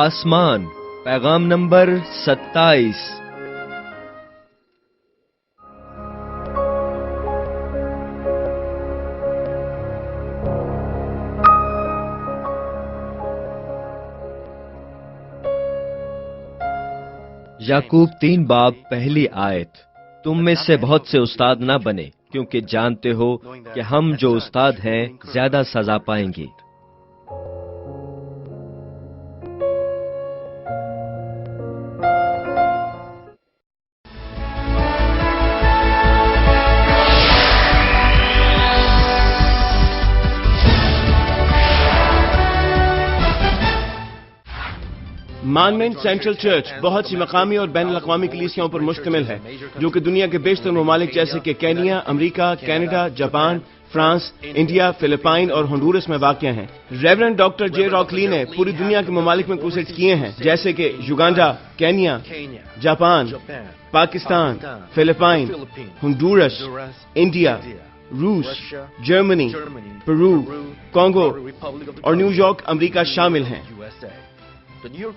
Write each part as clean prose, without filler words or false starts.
آسمان پیغام نمبر 27۔ یعقوب 3 باب پہلی آیت۔ تم میں سے بہت سے استاد نہ بنے، کیونکہ جانتے ہو کہ ہم جو استاد ہیں زیادہ سزا پائیں گے۔ مانمنٹ سینٹرل چرچ بہت سی مقامی اور بین الاقوامی کلیسیاؤں پر مشتمل ہے، جو کہ دنیا کے بیشتر ممالک جیسے کہ کینیا، امریکہ، Canada, Japan, France, India, Philippines اور ہنڈورس میں واقع ہیں۔ ریورنڈ ڈاکٹر جے راک لی نے پوری دنیا کے ممالک میں کروسیڈ کیے ہیں، جیسے کہ Uganda, Kenya, Japan, Pakistan, Philippines, Honduras, India, روس، جرمنی، پیرو، کانگو اور نیو یارک، امریکہ شامل ہیں۔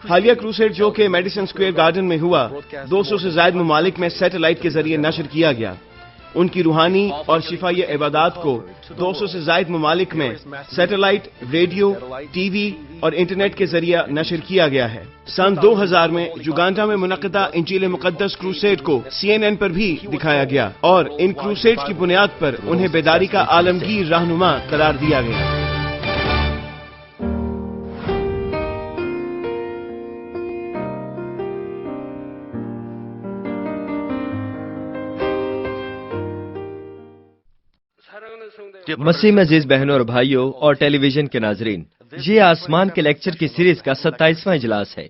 حالیہ کروسیڈ جو کہ میڈیسن اسکوائر گارڈن میں ہوا، 200 سے زائد ممالک میں سیٹلائٹ کے ذریعے نشر کیا گیا۔ ان کی روحانی اور شفائی عبادات کو 200 سے زائد ممالک میں سیٹلائٹ، ریڈیو، ٹی وی اور انٹرنیٹ کے ذریعے نشر کیا گیا ہے۔ سن 2000 میں یوگانڈا میں منعقدہ انجیل مقدس کروسیڈ کو CNN پر بھی دکھایا گیا، اور ان کروسیڈ کی بنیاد پر انہیں بیداری کا عالمگیر رہنما قرار دیا گیا۔ مسیح میں عزیز بہنوں اور بھائیوں اور ٹیلی ویژن کے ناظرین، یہ آسمان کے لیکچر کی سیریز کا 27واں اجلاس ہے۔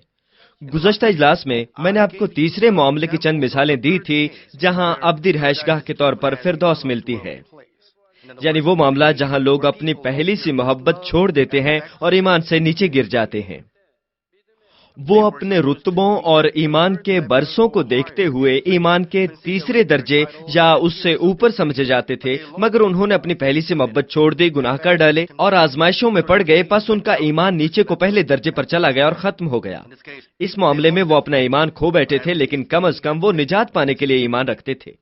گزشتہ اجلاس میں نے آپ کو تیسرے معاملے کی چند مثالیں دی تھی، جہاں ابدی رہائش گاہ کے طور پر فردوس ملتی ہے، یعنی وہ معاملہ جہاں لوگ اپنی پہلی سی محبت چھوڑ دیتے ہیں اور ایمان سے نیچے گر جاتے ہیں۔ وہ اپنے رتبوں اور ایمان کے برسوں کو دیکھتے ہوئے ایمان کے تیسرے درجے یا اس سے اوپر سمجھے جاتے تھے، مگر انہوں نے اپنی پہلی سے محبت چھوڑ دی، گناہ کر ڈالے اور آزمائشوں میں پڑ گئے، پس ان کا ایمان نیچے کو پہلے درجے پر چلا گیا اور ختم ہو گیا۔ اس معاملے میں وہ اپنا ایمان کھو بیٹھے تھے، لیکن کم از کم وہ نجات پانے کے لیے ایمان رکھتے تھے۔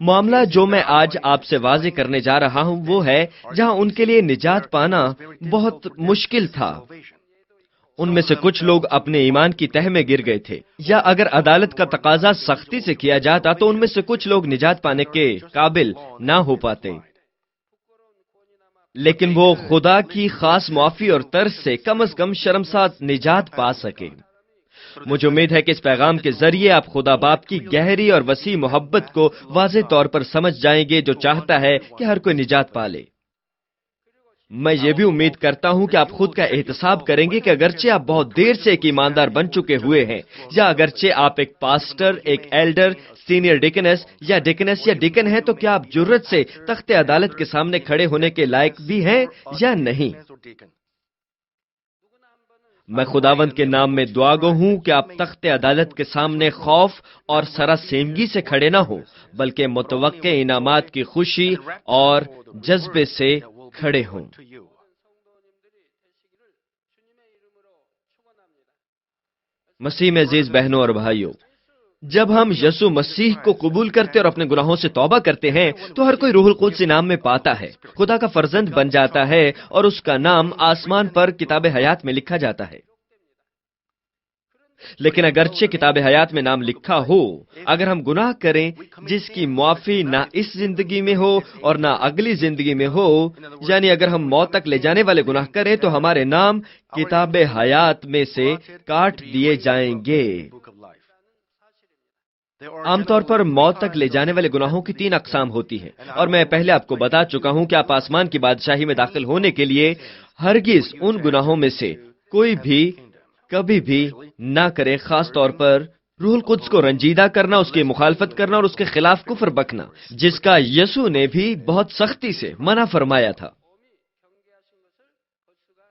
معاملہ جو میں آج آپ سے واضح کرنے جا رہا ہوں وہ ہے جہاں ان کے لیے نجات پانا بہت مشکل تھا۔ ان میں سے کچھ لوگ اپنے ایمان کی تہ میں گر گئے تھے، یا اگر عدالت کا تقاضا سختی سے کیا جاتا تو ان میں سے کچھ لوگ نجات پانے کے قابل نہ ہو پاتے، لیکن وہ خدا کی خاص معافی اور ترس سے کم از کم شرمسار نجات پا سکے۔ مجھے امید ہے کہ اس پیغام کے ذریعے آپ خدا باپ کی گہری اور وسیع محبت کو واضح طور پر سمجھ جائیں گے، جو چاہتا ہے کہ ہر کوئی نجات پالے۔ میں یہ بھی امید کرتا ہوں کہ آپ خود کا احتساب کریں گے کہ اگرچہ آپ بہت دیر سے ایک ایماندار بن چکے ہوئے ہیں، یا اگرچہ آپ ایک پاسٹر، ایک ایلڈر، سینئر ڈیکنس یا ڈیکن ہیں، تو کیا آپ جرت سے تخت عدالت کے سامنے کھڑے ہونے کے لائق بھی ہیں یا نہیں؟ میں خداوند کے نام میں دعا گو ہوں کہ آپ تخت عدالت کے سامنے خوف اور سراسیمگی سے کھڑے نہ ہوں، بلکہ متوقع انعامات کی خوشی اور جذبے سے کھڑے ہوں۔ مسیح میں عزیز بہنوں اور بھائیوں، جب ہم یسوع مسیح کو قبول کرتے اور اپنے گناہوں سے توبہ کرتے ہیں تو ہر کوئی روح القدس انعام میں پاتا ہے، خدا کا فرزند بن جاتا ہے اور اس کا نام آسمان پر کتاب حیات میں لکھا جاتا ہے۔ لیکن اگرچہ کتاب حیات میں نام لکھا ہو، اگر ہم گناہ کریں جس کی معافی نہ اس زندگی میں ہو اور نہ اگلی زندگی میں ہو، یعنی اگر ہم موت تک لے جانے والے گناہ کریں تو ہمارے نام کتاب حیات میں سے کاٹ دیے جائیں گے۔ عام طور پر موت تک لے جانے والے گناہوں کی 3 اقسام ہوتی ہیں، اور میں پہلے آپ کو بتا چکا ہوں کہ آپ آسمان کی بادشاہی میں داخل ہونے کے لیے ہرگز ان گناہوں میں سے کوئی بھی کبھی بھی نہ کرے، خاص طور پر روح القدس کو رنجیدہ کرنا، اس کی مخالفت کرنا اور اس کے خلاف کفر بکنا، جس کا یسوع نے بھی بہت سختی سے منع فرمایا تھا۔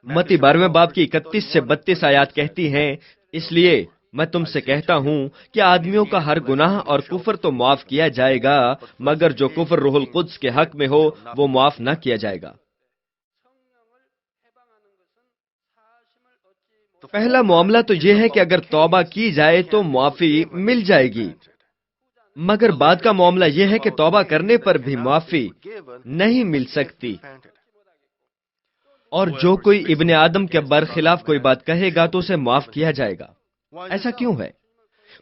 متی 12 باب کی 31 سے 32 آیات کہتی ہیں، اس لیے میں تم سے کہتا ہوں کہ آدمیوں کا ہر گناہ اور کفر تو معاف کیا جائے گا، مگر جو کفر روح القدس کے حق میں ہو وہ معاف نہ کیا جائے گا۔ پہلا معاملہ تو یہ ہے کہ اگر توبہ کی جائے تو معافی مل جائے گی، مگر بعد کا معاملہ یہ ہے کہ توبہ کرنے پر بھی معافی نہیں مل سکتی، اور جو کوئی ابن آدم کے برخلاف کوئی بات کہے گا تو اسے معاف کیا جائے گا۔ ایسا کیوں ہے؟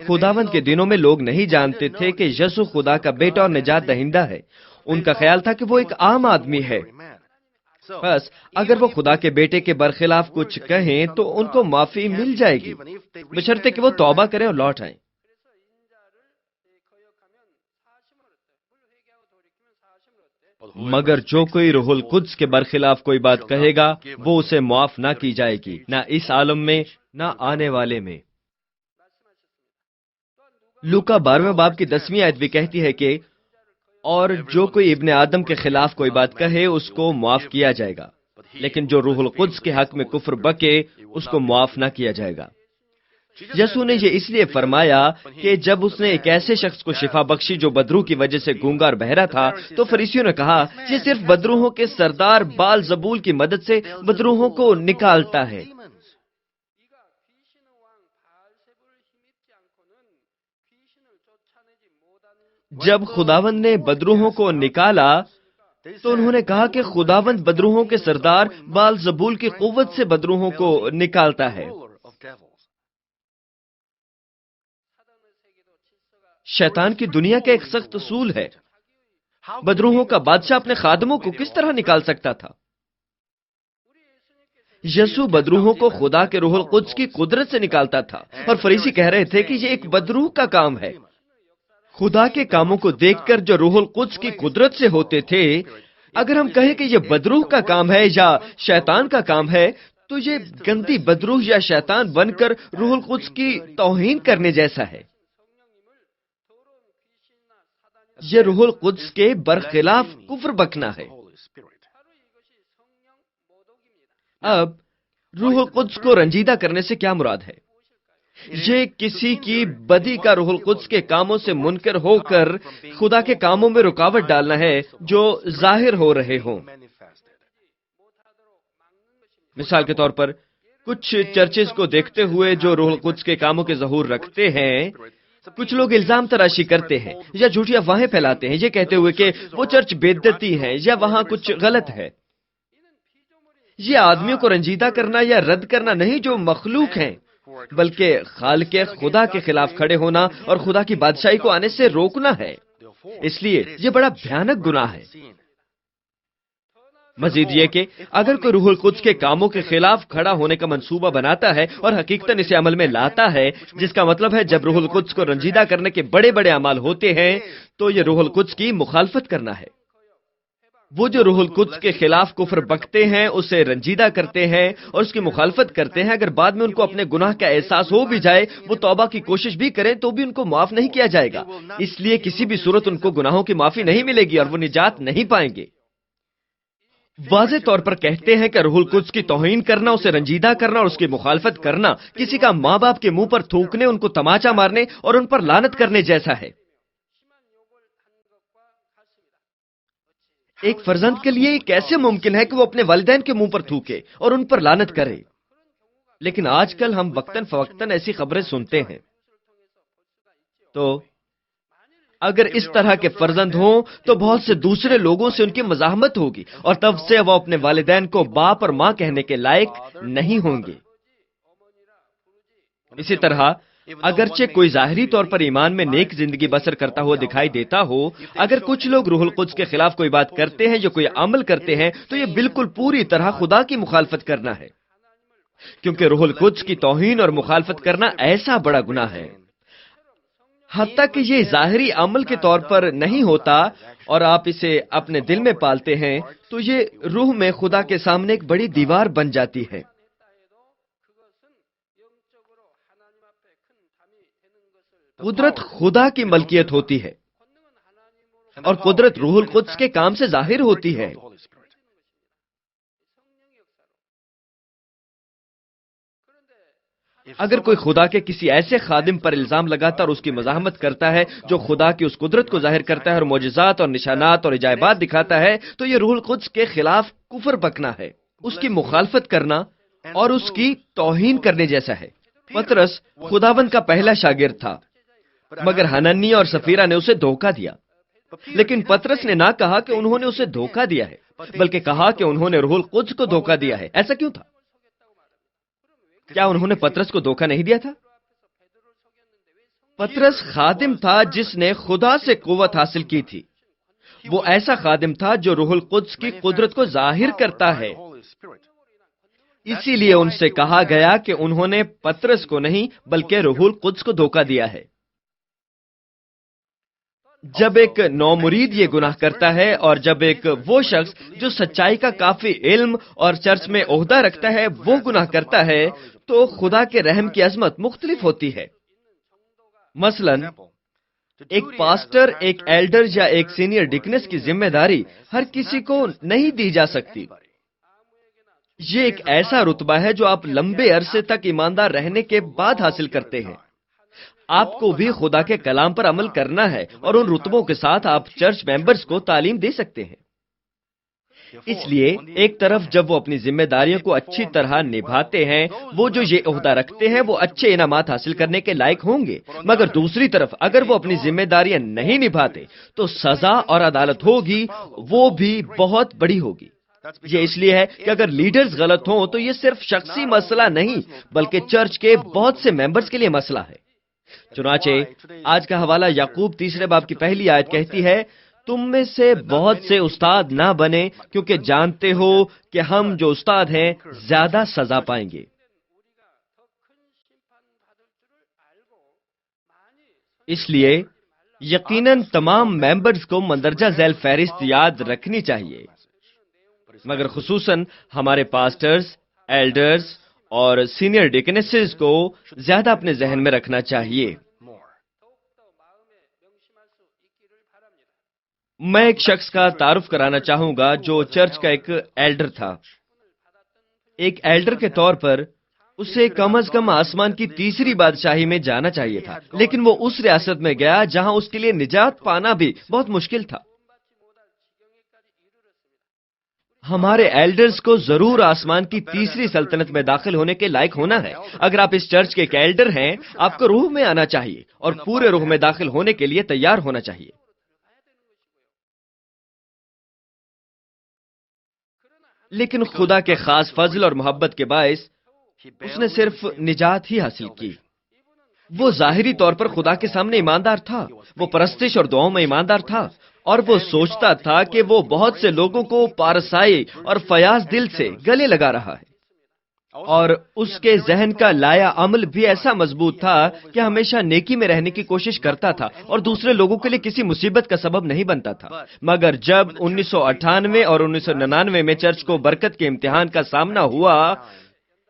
خداوند کے دنوں میں لوگ نہیں جانتے تھے کہ یسوع خدا کا بیٹا اور نجات دہندہ ہے، ان کا خیال تھا کہ وہ ایک عام آدمی ہے۔ بس اگر وہ خدا کے بیٹے کے برخلاف کچھ کہیں تو ان کو معافی مل جائے گی، بشرطے کہ وہ توبہ کریں اور لوٹ آئیں۔ مگر جو کوئی روح القدس کے برخلاف کوئی بات کہے گا وہ اسے معاف نہ کی جائے گی، نہ اس عالم میں نہ آنے والے میں۔ لوکا 12 باب کی 10ویں آیت بھی کہتی ہے کہ اور جو کوئی ابن آدم کے خلاف کوئی بات کہے اس کو معاف کیا جائے گا، لیکن جو روح القدس کے حق میں کفر بکے اس کو معاف نہ کیا جائے گا۔ یسوع نے یہ اس لیے فرمایا کہ جب اس نے ایک ایسے شخص کو شفا بخشی جو بدروح کی وجہ سے گونگا اور بہرا تھا، تو فریسیوں نے کہا یہ صرف بدروحوں کے سردار بال زبول کی مدد سے بدروحوں کو نکالتا ہے۔ جب خداوند نے بدروحوں کو نکالا تو انہوں نے کہا کہ خداوند بدروحوں کے سردار بال زبول کی قوت سے بدروحوں کو نکالتا ہے۔ شیطان کی دنیا کا ایک سخت اصول ہے، بدروحوں کا بادشاہ اپنے خادموں کو کس طرح نکال سکتا تھا؟ یسوع بدروحوں کو خدا کے روح القدس کی قدرت سے نکالتا تھا، اور فریسی کہہ رہے تھے کہ یہ ایک بدروح کا کام ہے۔ خدا کے کاموں کو دیکھ کر جو روح القدس کی قدرت سے ہوتے تھے، اگر ہم کہیں کہ یہ بدروح کا کام ہے یا شیطان کا کام ہے تو یہ گندی بدروح یا شیطان بن کر روح القدس کی توہین کرنے جیسا ہے۔ یہ روح القدس کے برخلاف کفر بکنا ہے۔ اب روح القدس کو رنجیدہ کرنے سے کیا مراد ہے؟ یہ کسی کی بدی کا روح القدس کے کاموں سے منکر ہو کر خدا کے کاموں میں رکاوٹ ڈالنا ہے جو ظاہر ہو رہے ہوں۔ مثال کے طور پر کچھ چرچز کو دیکھتے ہوئے جو روح القدس کے کاموں کے ظہور رکھتے ہیں، کچھ لوگ الزام تراشی کرتے ہیں یا جھوٹی افواہیں پھیلاتے ہیں یہ کہتے ہوئے کہ وہ چرچ بدعتی ہے یا وہاں کچھ غلط ہے۔ یہ آدمیوں کو رنجیدہ کرنا یا رد کرنا نہیں جو مخلوق ہیں، بلکہ خالق خدا کے خلاف کھڑے ہونا اور خدا کی بادشاہی کو آنے سے روکنا ہے۔ اس لیے یہ بڑا بھیانک گناہ ہے۔ مزید یہ کہ اگر کوئی روح القدس کے کاموں کے خلاف کھڑا ہونے کا منصوبہ بناتا ہے اور حقیقتاً اسے عمل میں لاتا ہے، جس کا مطلب ہے جب روح القدس کو رنجیدہ کرنے کے بڑے بڑے اعمال ہوتے ہیں تو یہ روح القدس کی مخالفت کرنا ہے۔ وہ جو روح القدس کے خلاف کفر بکتے ہیں، اسے رنجیدہ کرتے ہیں اور اس کی مخالفت کرتے ہیں، اگر بعد میں ان کو اپنے گناہ کا احساس ہو بھی جائے، وہ توبہ کی کوشش بھی کریں تو بھی ان کو معاف نہیں کیا جائے گا، اس لیے کسی بھی صورت ان کو گناہوں کی معافی نہیں ملے گی اور وہ نجات نہیں پائیں گے۔ واضح طور پر کہتے ہیں کہ روح القدس کی توہین کرنا، اسے رنجیدہ کرنا اور اس کی مخالفت کرنا کسی کا ماں باپ کے منہ پر تھوکنے، ان کو تماچا مارنے اور ان پر لعنت کرنے جیسا ہے۔ ایک فرزند کے لیے یہ کیسے ممکن ہے کہ وہ اپنے والدین کے منہ پر تھوکے اور ان پر لعنت کرے؟ لیکن آج کل ہم وقتاً فوقتاً ایسی خبریں سنتے ہیں۔ تو اگر اس طرح کے فرزند ہوں تو بہت سے دوسرے لوگوں سے ان کی مزاحمت ہوگی اور تب سے وہ اپنے والدین کو باپ اور ماں کہنے کے لائق نہیں ہوں گے۔ اسی طرح اگرچہ کوئی ظاہری طور پر ایمان میں نیک زندگی بسر کرتا ہوا دکھائی دیتا ہو، اگر کچھ لوگ روح القدس کے خلاف کوئی بات کرتے ہیں یا کوئی عمل کرتے ہیں تو یہ بالکل پوری طرح خدا کی مخالفت کرنا ہے، کیونکہ روح القدس کی توہین اور مخالفت کرنا ایسا بڑا گناہ ہے۔ حتیٰ کہ یہ ظاہری عمل کے طور پر نہیں ہوتا اور آپ اسے اپنے دل میں پالتے ہیں تو یہ روح میں خدا کے سامنے ایک بڑی دیوار بن جاتی ہے۔ قدرت خدا کی ملکیت ہوتی ہے اور قدرت روح القدس کے کام سے ظاہر ہوتی ہے۔ اگر کوئی خدا کے کسی ایسے خادم پر الزام لگاتا اور اس کی مزاحمت کرتا ہے جو خدا کی اس قدرت کو ظاہر کرتا ہے اور معجزات اور نشانات اور عجائبات دکھاتا ہے تو یہ روح القدس کے خلاف کفر بکنا ہے، اس کی مخالفت کرنا اور اس کی توہین کرنے جیسا ہے۔ پطرس خداوند کا پہلا شاگرد تھا، مگر حننیہ اور سفیرہ نے اسے دھوکہ دیا۔ لیکن پطرس نے نہ کہا کہ انہوں نے اسے دھوکہ دیا ہے، بلکہ کہا کہ انہوں نے روح القدس کو دھوکہ دیا ہے۔ ایسا کیوں تھا؟ کیا انہوں نے پطرس کو دھوکہ نہیں دیا تھا؟ پطرس خادم تھا جس نے خدا سے قوت حاصل کی تھی۔ وہ ایسا خادم تھا جو روح القدس کی قدرت کو ظاہر کرتا ہے۔ اسی لیے ان سے کہا گیا کہ انہوں نے پطرس کو نہیں بلکہ روح القدس کو دھوکہ دیا ہے۔ جب ایک نومرید یہ گناہ کرتا ہے، اور جب ایک وہ شخص جو سچائی کا کافی علم اور چرچ میں عہدہ رکھتا ہے وہ گناہ کرتا ہے، تو خدا کے رحم کی عظمت مختلف ہوتی ہے۔ مثلا ایک پاسٹر، ایک ایلڈر یا ایک سینئر ڈیکنس کی ذمہ داری ہر کسی کو نہیں دی جا سکتی۔ یہ ایک ایسا رتبہ ہے جو آپ لمبے عرصے تک ایماندار رہنے کے بعد حاصل کرتے ہیں۔ آپ کو بھی خدا کے کلام پر عمل کرنا ہے، اور ان رتبوں کے ساتھ آپ چرچ ممبرز کو تعلیم دے سکتے ہیں۔ اس لیے ایک طرف جب وہ اپنی ذمہ داریوں کو اچھی طرح نبھاتے ہیں، وہ جو یہ عہدہ رکھتے ہیں وہ اچھے انعامات حاصل کرنے کے لائق ہوں گے، مگر دوسری طرف اگر وہ اپنی ذمہ داریاں نہیں نبھاتے تو سزا اور عدالت ہوگی، وہ بھی بہت بڑی ہوگی۔ یہ اس لیے ہے کہ اگر لیڈرز غلط ہوں تو یہ صرف شخصی مسئلہ نہیں بلکہ چرچ کے بہت سے ممبرز کے لیے مسئلہ ہے۔ چنانچہ آج کا حوالہ یعقوب 3 باب کی پہلی آیت کہتی ہے، تم میں سے بہت سے استاد نہ بنے کیونکہ جانتے ہو کہ ہم جو استاد ہیں زیادہ سزا پائیں گے۔ اس لیے یقیناً تمام ممبرز کو مندرجہ ذیل فہرست یاد رکھنی چاہیے، مگر خصوصاً ہمارے پاسٹرز، ایلڈرز اور سینئر ڈیکنسز کو زیادہ اپنے ذہن میں رکھنا چاہیے۔ میں ایک شخص کا تعارف کرانا چاہوں گا جو چرچ کا ایک ایلڈر تھا۔ ایک ایلڈر کے طور پر اسے کم از کم آسمان کی تیسری بادشاہی میں جانا چاہیے تھا، لیکن وہ اس ریاست میں گیا جہاں اس کے لیے نجات پانا بھی بہت مشکل تھا۔ ہمارے ایلڈرز کو ضرور آسمان کی تیسری سلطنت میں داخل ہونے کے لائق ہونا ہے۔ اگر آپ اس چرچ کے ایک ایلڈر ہیں، آپ کو روح میں آنا چاہیے اور پورے روح میں داخل ہونے کے لیے تیار ہونا چاہیے۔ لیکن خدا کے خاص فضل اور محبت کے باعث اس نے صرف نجات ہی حاصل کی۔ وہ ظاہری طور پر خدا کے سامنے ایماندار تھا، وہ پرستش اور دعاؤں میں ایماندار تھا، اور وہ سوچتا تھا کہ وہ بہت سے لوگوں کو پارسائی اور فیاض دل سے گلے لگا رہا ہے، اور اس کے ذہن کا لایا عمل بھی ایسا مضبوط تھا کہ ہمیشہ نیکی میں رہنے کی کوشش کرتا تھا اور دوسرے لوگوں کے لیے کسی مصیبت کا سبب نہیں بنتا تھا۔ مگر جب 1998 اور 1999 میں چرچ کو برکت کے امتحان کا سامنا ہوا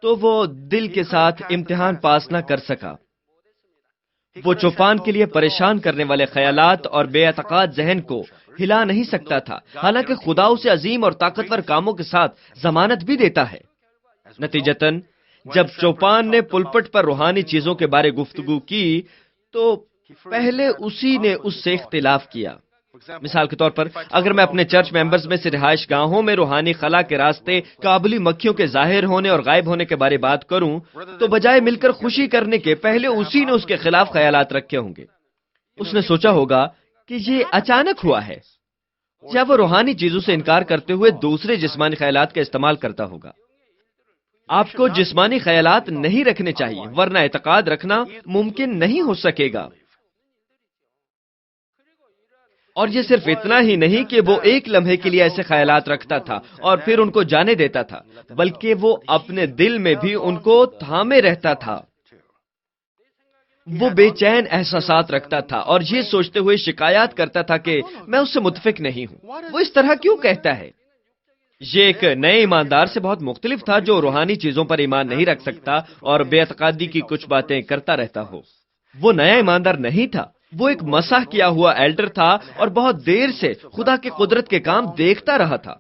تو وہ دل کے ساتھ امتحان پاس نہ کر سکا۔ وہ چوپان کے لیے پریشان کرنے والے خیالات اور بے اعتقاد ذہن کو ہلا نہیں سکتا تھا، حالانکہ خدا اسے عظیم اور طاقتور کاموں کے ساتھ ضمانت بھی دیتا ہے۔ نتیجتاً جب چوپان نے پلپٹ پر روحانی چیزوں کے بارے گفتگو کی تو پہلے اسی نے اس سے اختلاف کیا۔ مثال کے طور پر اگر میں اپنے چرچ ممبرز میں سے رہائش گاہوں میں روحانی خلا کے راستے قابلی مکھیوں کے ظاہر ہونے اور غائب ہونے کے بارے بات کروں تو بجائے مل کر خوشی کرنے کے پہلے اسی نے اس کے خلاف خیالات رکھے ہوں گے۔ اس نے سوچا ہوگا کہ یہ اچانک ہوا ہے، یا وہ روحانی چیزوں سے انکار کرتے ہوئے دوسرے جسمانی خیالات کا استعمال کرتا ہوگا۔ آپ کو جسمانی خیالات نہیں رکھنے چاہیے، ورنہ اعتقاد رکھنا ممکن نہیں ہو سکے گا۔ اور یہ صرف اتنا ہی نہیں کہ وہ ایک لمحے کے لیے ایسے خیالات رکھتا تھا اور پھر ان کو جانے دیتا تھا، بلکہ وہ اپنے دل میں بھی ان کو تھامے رہتا تھا۔ وہ بے چین احساسات رکھتا تھا اور یہ سوچتے ہوئے شکایات کرتا تھا کہ میں اس سے متفق نہیں ہوں، وہ اس طرح کیوں کہتا ہے۔ یہ ایک نئے ایماندار سے بہت مختلف تھا جو روحانی چیزوں پر ایمان نہیں رکھ سکتا اور بے اعتقادی کی کچھ باتیں کرتا رہتا ہو۔ وہ نیا ایماندار نہیں تھا، وہ ایک مسح کیا ہوا ایلڈر تھا اور بہت دیر سے خدا کی قدرت کے کام دیکھتا رہا تھا۔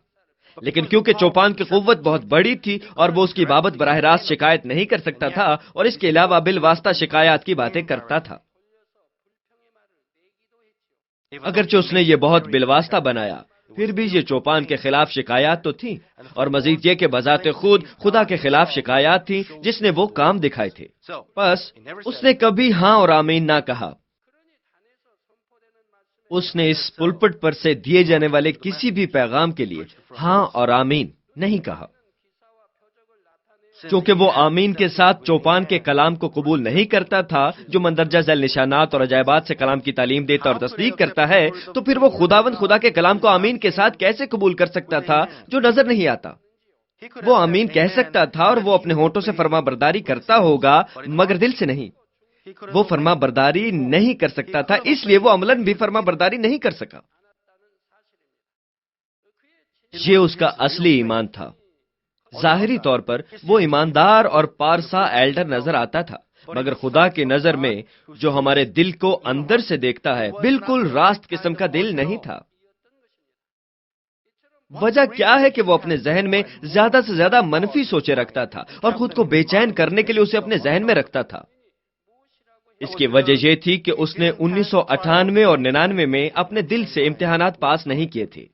لیکن کیونکہ چوپان کی قوت بہت بڑی تھی اور وہ اس کی بابت براہ راست شکایت نہیں کر سکتا تھا اور اس کے علاوہ بالواسطہ شکایات کی باتیں کرتا تھا۔ اگرچہ اس نے یہ بہت بالواسطہ بنایا، پھر بھی یہ چوپان کے خلاف شکایات تو تھیں، اور مزید یہ کہ بذات خود خدا کے خلاف شکایات تھیں جس نے وہ کام دکھائے تھے۔ بس اس نے کبھی ہاں اور آمین نہ کہا۔ اس نے اس پلپٹ پر سے دیے جانے والے کسی بھی پیغام کے لیے ہاں اور آمین نہیں کہا، چونکہ وہ آمین کے ساتھ چوپان کے کلام کو قبول نہیں کرتا تھا جو مندرجہ ذیل نشانات اور عجائبات سے کلام کی تعلیم دیتا اور تصدیق کرتا ہے، تو پھر وہ خداوند خدا کے کلام کو آمین کے ساتھ کیسے قبول کر سکتا تھا جو نظر نہیں آتا؟ وہ آمین کہہ سکتا تھا اور وہ اپنے ہونٹوں سے فرما برداری کرتا ہوگا، مگر دل سے نہیں۔ وہ فرما برداری نہیں کر سکتا تھا، اس لیے وہ عملاً بھی فرما برداری نہیں کر سکا۔ یہ اس کا اصلی ایمان تھا۔ ظاہری طور پر وہ ایماندار اور پارسا ایلڈر نظر آتا تھا، مگر خدا کی نظر میں جو ہمارے دل کو اندر سے دیکھتا ہے بالکل راست قسم کا دل نہیں تھا۔ وجہ کیا ہے کہ وہ اپنے ذہن میں زیادہ سے زیادہ منفی سوچے رکھتا تھا اور خود کو بے چین کرنے کے لیے اسے اپنے ذہن میں رکھتا تھا۔ اس کی وجہ یہ تھی کہ اس نے 1998 اور 99 میں اپنے دل سے امتحانات پاس نہیں کیے تھے۔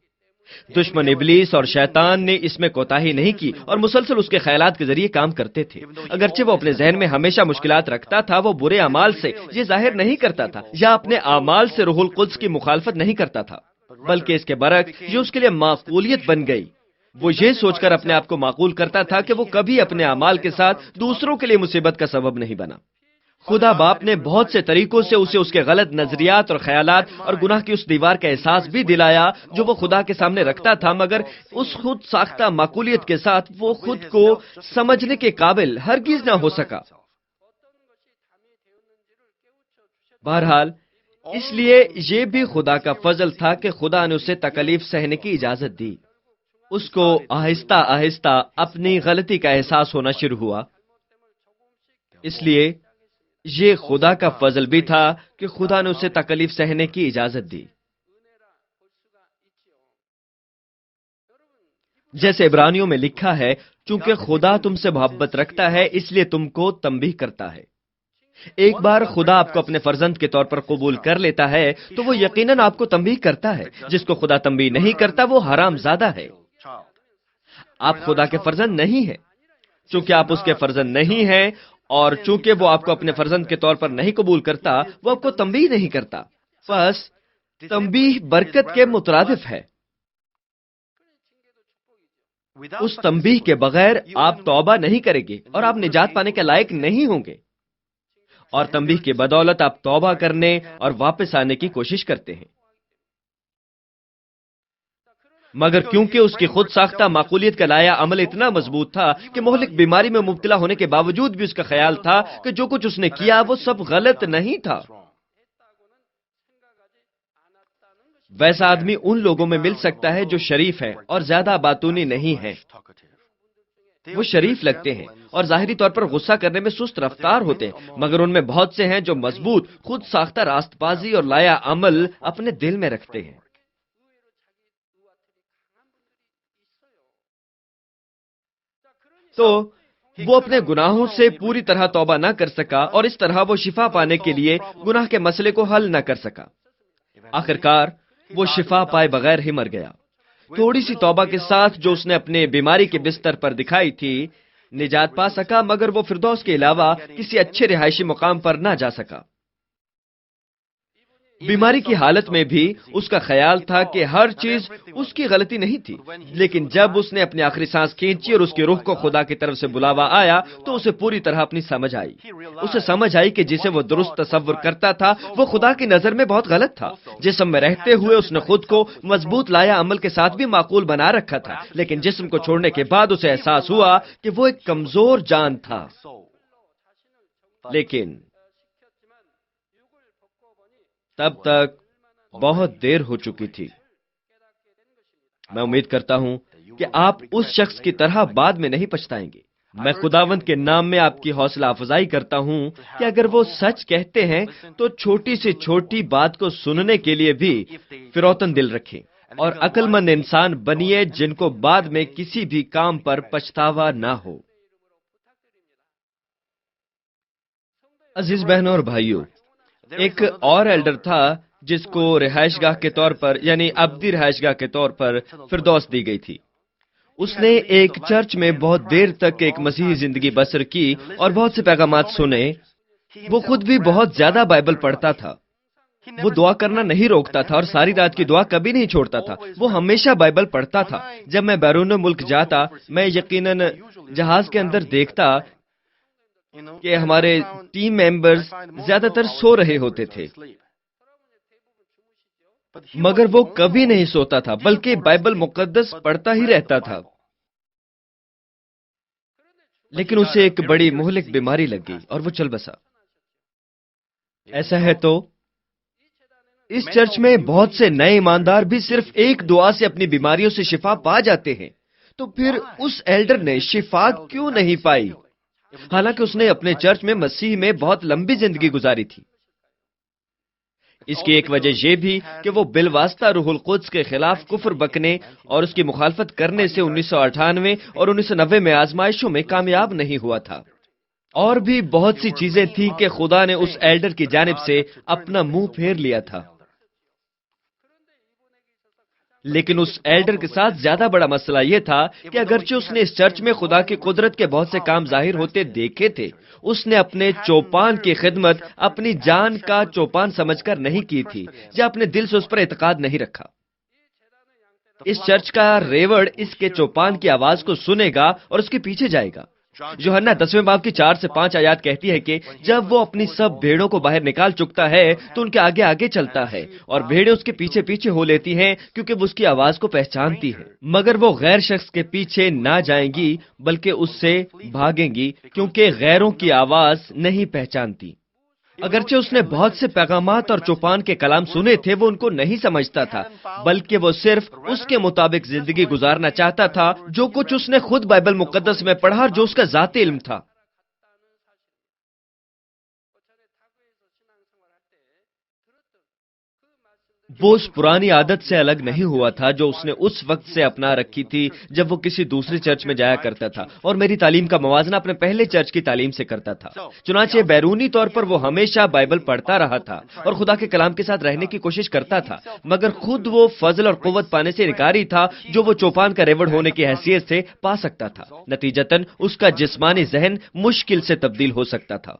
دشمن ابلیس اور شیطان نے اس میں کوتاہی نہیں کی اور مسلسل اس کے خیالات کے ذریعے کام کرتے تھے۔ اگرچہ وہ اپنے ذہن میں ہمیشہ مشکلات رکھتا تھا، وہ برے اعمال سے یہ ظاہر نہیں کرتا تھا یا اپنے اعمال سے روح القدس کی مخالفت نہیں کرتا تھا، بلکہ اس کے برعکس یہ اس کے لیے معقولیت بن گئی۔ وہ یہ سوچ کر اپنے آپ کو معقول کرتا تھا کہ وہ کبھی اپنے اعمال کے ساتھ دوسروں کے لیے مصیبت کا سبب نہیں بنا۔ خدا باپ نے بہت سے طریقوں سے اسے اس کے غلط نظریات اور خیالات اور گناہ کی اس دیوار کا احساس بھی دلایا جو وہ خدا کے سامنے رکھتا تھا، مگر اس خود ساختہ معقولیت کے ساتھ وہ خود کو سمجھنے کے قابل ہرگز نہ ہو سکا۔ بہرحال اس لیے یہ بھی خدا کا فضل تھا کہ خدا نے اسے تکلیف سہنے کی اجازت دی۔ اس کو آہستہ آہستہ اپنی غلطی کا احساس ہونا شروع ہوا۔ اس لیے یہ خدا کا فضل بھی تھا کہ خدا نے اسے تکلیف سہنے کی اجازت دی۔ جیسے عبرانیوں میں لکھا ہے، چونکہ خدا تم سے محبت رکھتا ہے اس لیے تم کو تنبیہ کرتا ہے۔ ایک بار خدا آپ کو اپنے فرزند کے طور پر قبول کر لیتا ہے تو وہ یقیناً آپ کو تنبیہ کرتا ہے۔ جس کو خدا تنبیہ نہیں کرتا وہ حرام زادہ ہے۔ آپ خدا کے فرزند نہیں ہیں۔ چونکہ آپ اس کے فرزند نہیں ہیں اور چونکہ وہ آپ کو اپنے فرزند کے طور پر نہیں قبول کرتا، وہ آپ کو تنبیہ نہیں کرتا۔ بس تنبیہ برکت کے مترادف ہے۔ اس تنبیہ کے بغیر آپ توبہ نہیں کریں گے اور آپ نجات پانے کے لائق نہیں ہوں گے، اور تنبیہ کی بدولت آپ توبہ کرنے اور واپس آنے کی کوشش کرتے ہیں۔ مگر کیونکہ اس کی خود ساختہ معقولیت کا لایا عمل اتنا مضبوط تھا کہ مہلک بیماری میں مبتلا ہونے کے باوجود بھی اس کا خیال تھا کہ جو کچھ اس نے کیا وہ سب غلط نہیں تھا۔ ویسا آدمی ان لوگوں میں مل سکتا ہے جو شریف ہے اور زیادہ باتونی نہیں ہے۔ وہ شریف لگتے ہیں اور ظاہری طور پر غصہ کرنے میں سست رفتار ہوتے ہیں، مگر ان میں بہت سے ہیں جو مضبوط خود ساختہ راست بازی اور لایا عمل اپنے دل میں رکھتے ہیں۔ تو وہ اپنے گناہوں سے پوری طرح توبہ نہ کر سکا اور اس طرح وہ شفا پانے کے لیے گناہ کے مسئلے کو حل نہ کر سکا۔ آخرکار وہ شفا پائے بغیر ہی مر گیا۔ تھوڑی سی توبہ کے ساتھ جو اس نے اپنے بیماری کے بستر پر دکھائی تھی، نجات پا سکا، مگر وہ فردوس کے علاوہ کسی اچھے رہائشی مقام پر نہ جا سکا۔ بیماری کی حالت میں بھی اس کا خیال تھا کہ ہر چیز اس کی غلطی نہیں تھی، لیکن جب اس نے اپنی آخری سانس کھینچی اور اس کی روح کو خدا کی طرف سے بلاوا آیا تو اسے پوری طرح اپنی سمجھ آئی۔ اسے سمجھ آئی کہ جسے وہ درست تصور کرتا تھا وہ خدا کی نظر میں بہت غلط تھا۔ جسم میں رہتے ہوئے اس نے خود کو مضبوط لایا عمل کے ساتھ بھی معقول بنا رکھا تھا، لیکن جسم کو چھوڑنے کے بعد اسے احساس ہوا کہ وہ ایک کمزور جان تھا۔ لیکن تب تک بہت دیر ہو چکی تھی۔ میں امید کرتا ہوں کہ آپ اس شخص کی طرح بعد میں نہیں پچھتائیں گے۔ میں خداوند کے نام میں آپ کی حوصلہ افزائی کرتا ہوں کہ اگر وہ سچ کہتے ہیں تو چھوٹی سے چھوٹی بات کو سننے کے لیے بھی فروتن دل رکھیں اور عقل مند انسان بنیے جن کو بعد میں کسی بھی کام پر پچھتاوا نہ ہو۔ عزیز بہنوں اور بھائیوں، ایک اور ایلڈر تھا جس کو رہائش گاہ کے طور پر یعنی ابدی رہائش گاہ کے طور پر فردوس دی گئی تھی۔ اس نے ایک چرچ میں بہت دیر تک ایک مسیحی زندگی بسر کی اور بہت سے پیغامات سنے۔ وہ خود بھی بہت زیادہ بائبل پڑھتا تھا۔ وہ دعا کرنا نہیں روکتا تھا اور ساری رات کی دعا کبھی نہیں چھوڑتا تھا۔ وہ ہمیشہ بائبل پڑھتا تھا۔ جب میں بیرون ملک جاتا، میں یقیناً جہاز کے اندر دیکھتا کہ ہمارے ٹیم ممبرز زیادہ تر سو رہے ہوتے تھے، مگر وہ کبھی نہیں سوتا تھا بلکہ بائبل مقدس پڑھتا ہی رہتا تھا۔ لیکن اسے ایک بڑی مہلک بیماری لگ گئی اور وہ چل بسا۔ ایسا ہے تو اس چرچ میں بہت سے نئے ایماندار بھی صرف ایک دعا سے اپنی بیماریوں سے شفا پا جاتے ہیں۔ تو پھر اس ایلڈر نے شفا کیوں نہیں پائی، حالانکہ اس نے اپنے چرچ میں مسیح میں بہت لمبی زندگی گزاری تھی؟ اس کی ایک وجہ یہ بھی کہ وہ بالواسطہ روح القدس کے خلاف کفر بکنے اور اس کی مخالفت کرنے سے 1998 اور 1990 میں آزمائشوں میں کامیاب نہیں ہوا تھا۔ اور بھی بہت سی چیزیں تھیں کہ خدا نے اس ایلڈر کی جانب سے اپنا منہ پھیر لیا تھا۔ لیکن اس ایلڈر کے ساتھ زیادہ بڑا مسئلہ یہ تھا کہ اگرچہ اس نے اس چرچ میں خدا کی قدرت کے بہت سے کام ظاہر ہوتے دیکھے تھے، اس نے اپنے چوپان کی خدمت اپنی جان کا چوپان سمجھ کر نہیں کی تھی یا اپنے دل سے اس پر اعتقاد نہیں رکھا۔ اس چرچ کا ریوڑ اس کے چوپان کی آواز کو سنے گا اور اس کے پیچھے جائے گا۔ یوحنا 10ویں باب کی 4 سے 5 آیات کہتی ہے کہ جب وہ اپنی سب بھیڑوں کو باہر نکال چکتا ہے تو ان کے آگے آگے چلتا ہے اور بھیڑیں اس کے پیچھے پیچھے ہو لیتی ہیں کیونکہ وہ اس کی آواز کو پہچانتی ہے۔ مگر وہ غیر شخص کے پیچھے نہ جائیں گی بلکہ اس سے بھاگیں گی کیونکہ غیروں کی آواز نہیں پہچانتی۔ اگرچہ اس نے بہت سے پیغامات اور چوپان کے کلام سنے تھے، وہ ان کو نہیں سمجھتا تھا بلکہ وہ صرف اس کے مطابق زندگی گزارنا چاہتا تھا جو کچھ اس نے خود بائبل مقدس میں پڑھا اور جو اس کا ذاتی علم تھا۔ وہ اس پرانی عادت سے الگ نہیں ہوا تھا جو اس نے اس وقت سے اپنا رکھی تھی جب وہ کسی دوسرے چرچ میں جایا کرتا تھا اور میری تعلیم کا موازنہ اپنے پہلے چرچ کی تعلیم سے کرتا تھا۔ چنانچہ بیرونی طور پر وہ ہمیشہ بائبل پڑھتا رہا تھا اور خدا کے کلام کے ساتھ رہنے کی کوشش کرتا تھا، مگر خود وہ فضل اور قوت پانے سے انکاری تھا جو وہ چوپان کا ریوڑ ہونے کی حیثیت سے پا سکتا تھا۔ نتیجتاً اس کا جسمانی ذہن مشکل سے تبدیل ہو سکتا تھا۔